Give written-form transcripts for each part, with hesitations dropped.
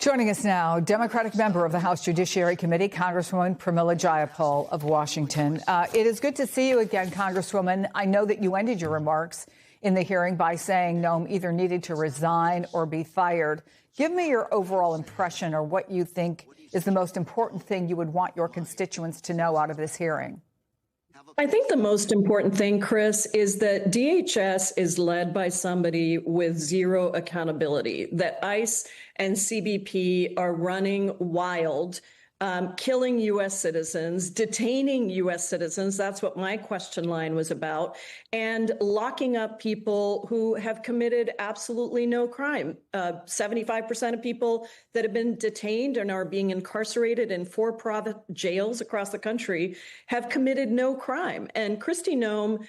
Joining us now, Democratic member of the House Judiciary Committee, Congresswoman Pramila Jayapal of Washington. It is good to see you again, Congresswoman. I know that you ended your remarks in the hearing by saying Noem either needed to resign or be fired. Give me your overall impression or what you think is the most important thing you would want your constituents to know out of this hearing. I think the most important thing, Chris, is that DHS is led by somebody with zero accountability, that ICE and CBP are running wild, killing U.S. citizens, detaining U.S. citizens. That's what my question line was about, and locking up people who have committed absolutely no crime. 75% of people that have been detained and are being incarcerated in for-profit jails across the country have committed no crime. And Kristi Noem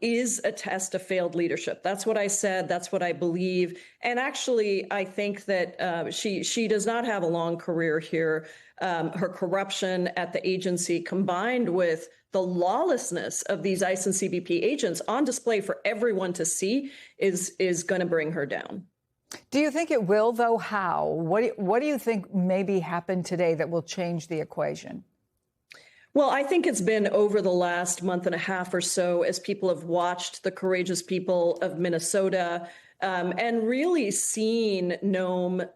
is a test of failed leadership. That's what I said. That's what I believe. And actually, I think that she does not have a long career here. Her corruption at the agency, combined with the lawlessness of these ICE and CBP agents on display for everyone to see, is going to bring her down. Do you think it will, though? How? What do you think maybe happened today that will change the equation? Well, I think it's been over the last month and a half or so as people have watched the courageous people of Minnesota and really seen Noem,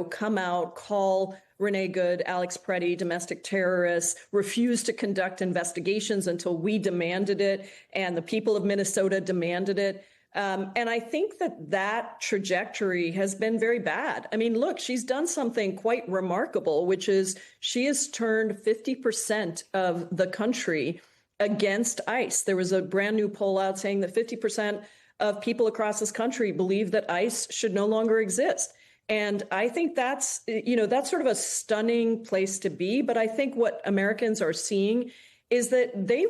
come out, call Renee Good, Alex Preddy, domestic terrorists, refuse to conduct investigations until we demanded it and the people of Minnesota demanded it. And I think that trajectory has been very bad. I mean, look, she's done something quite remarkable, which is she has turned 50% of the country against ICE. There was a brand new poll out saying that 50% of people across this country believe that ICE should no longer exist. And I think that's sort of a stunning place to be. But I think what Americans are seeing is that they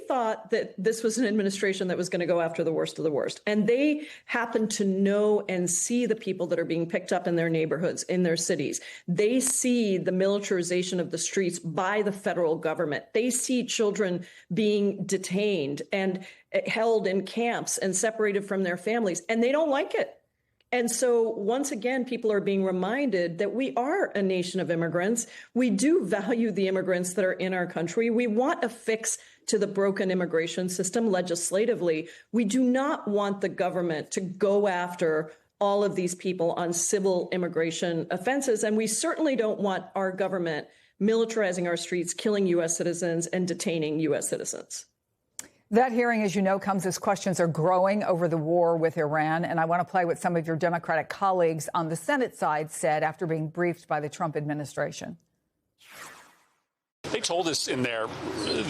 thought that this was an administration that was going to go after the worst of the worst. And they happen to know and see the people that are being picked up in their neighborhoods, in their cities. They see the militarization of the streets by the federal government. They see children being detained and held in camps and separated from their families, and they don't like it. And so once again, people are being reminded that we are a nation of immigrants. We do value the immigrants that are in our country. We want a fix to the broken immigration system legislatively. We do not want the government to go after all of these people on civil immigration offenses. And we certainly don't want our government militarizing our streets, killing U.S. citizens and detaining U.S. citizens. That hearing, as you know, comes as questions are growing over the war with Iran. And I want to play what some of your Democratic colleagues on the Senate side said after being briefed by the Trump administration. They told us in there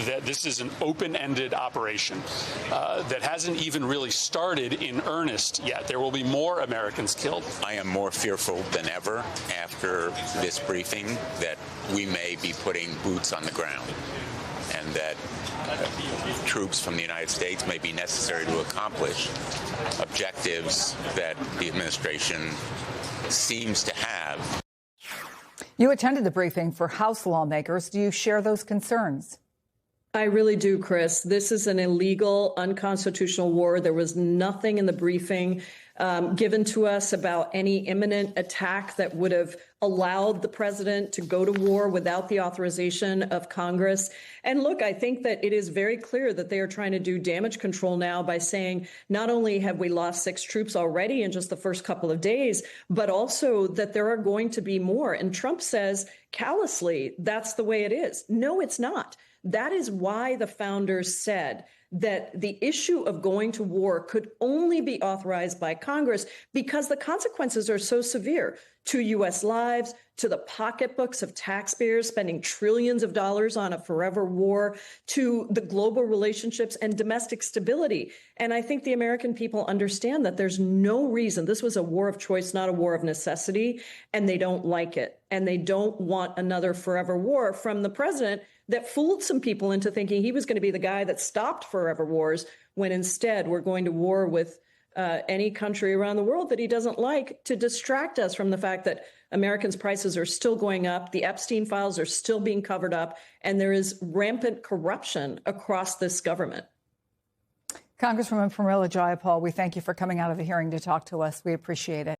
that this is an open-ended operation that hasn't even really started in earnest yet. There will be more Americans killed. I am more fearful than ever after this briefing that we may be putting boots on the ground and that troops from the United States may be necessary to accomplish objectives that the administration seems to have. You attended the briefing for House lawmakers. Do you share those concerns? I really do, Chris. This is an illegal, unconstitutional war. There was nothing in the briefing given to us about any imminent attack that would have allowed the president to go to war without the authorization of Congress. And look, I think that it is very clear that they are trying to do damage control now by saying not only have we lost 6 troops already in just the first couple of days, but also that there are going to be more. And Trump says callously, that's the way it is. No, it's not. That is why the founders said that the issue of going to war could only be authorized by Congress because the consequences are so severe to U.S. lives, to the pocketbooks of taxpayers spending trillions of dollars on a forever war, to the global relationships and domestic stability. And I think the American people understand that there's no reason. This was a war of choice, not a war of necessity, and they don't like it. And they don't want another forever war from the president that fooled some people into thinking he was going to be the guy that stopped forever wars, when instead we're going to war with any country around the world that he doesn't like, to distract us from the fact that Americans' prices are still going up, the Epstein files are still being covered up, and there is rampant corruption across this government. Congresswoman Pramila Jayapal, we thank you for coming out of the hearing to talk to us. We appreciate it.